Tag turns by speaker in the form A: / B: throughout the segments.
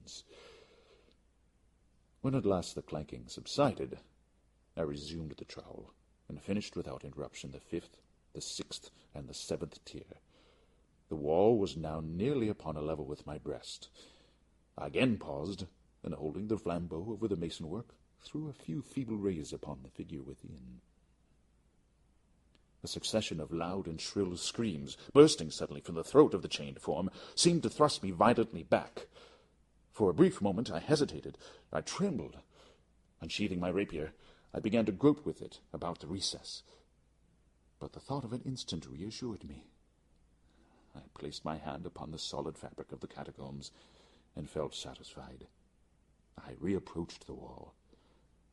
A: woods. When at last the clanking subsided, I resumed the trowel, and finished without interruption the 5th, the 6th, and the 7th tier. The wall was now nearly upon a level with my breast. I again paused, and holding the flambeau over the mason-work, threw a few feeble rays upon the figure within. A succession of loud and shrill screams, bursting suddenly from the throat of the chained form, seemed to thrust me violently back. For a brief moment I hesitated. I trembled. Unsheathing my rapier, I began to grope with it about the recess. But the thought of an instant reassured me. I placed my hand upon the solid fabric of the catacombs, and felt satisfied. I reapproached the wall.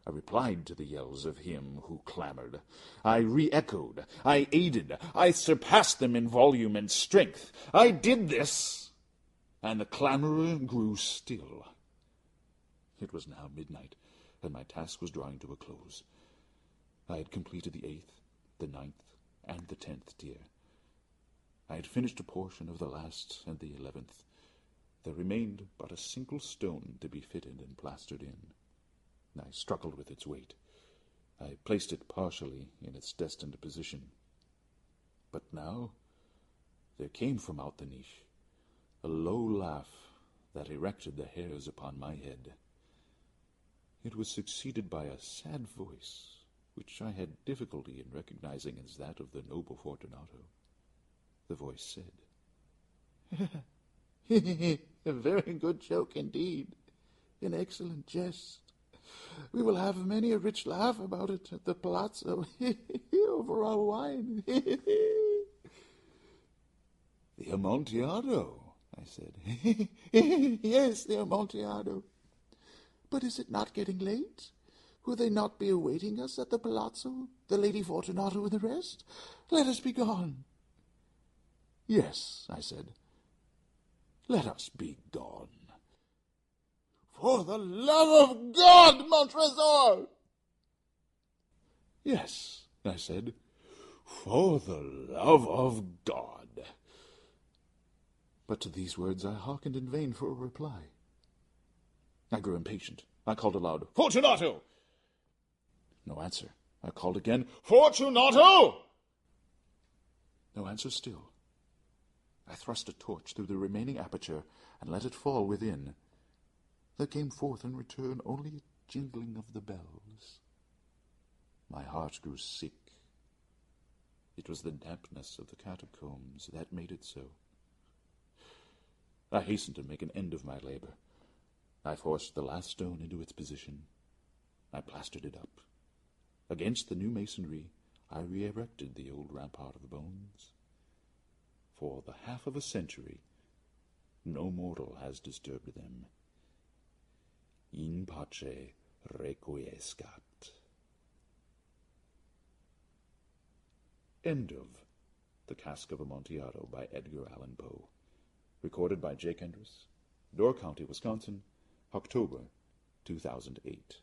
A: I replied to the yells of him who clamored. I re-echoed. I aided. I surpassed them in volume and strength. I did this, and the clamorer grew still. It was now midnight, and my task was drawing to a close. I had completed the 8th, the 9th, and the 10th tier. I had finished a portion of the last and the 11th. There remained but a single stone to be fitted and plastered in. I struggled with its weight. I placed it partially in its destined position. But now there came from out the niche a low laugh that erected the hairs upon my head. It was succeeded by a sad voice, which I had difficulty in recognizing as that of the noble Fortunato. The voice said, "A very good joke indeed, an excellent jest. We will have many a rich laugh about it at the palazzo, over our wine." "The Amontillado," I said.
B: "Yes, the Amontillado. But is it not getting late? Will they not be awaiting us at the palazzo, the Lady Fortunato and the rest? Let us be gone."
A: "Yes," I said. "Let us be gone."
B: "For the love of God, Montresor!"
A: "Yes," I said, "for the love of God." But to these words I hearkened in vain for a reply. I grew impatient. I called aloud, "Fortunato!" No answer. I called again, "Fortunato!" No answer still. I thrust a torch through the remaining aperture and let it fall within. There came forth in return only a jingling of the bells. My heart grew sick. It was the dampness of the catacombs that made it so. I hastened to make an end of my labor. I forced the last stone into its position. I plastered it up. Against the new masonry, I re-erected the old rampart of bones. For the half of a century, no mortal has disturbed them. In pace requiescat. End of The Cask of Amontillado by Edgar Allan Poe. Recorded by Jake Endress, Door County, Wisconsin, October 2008.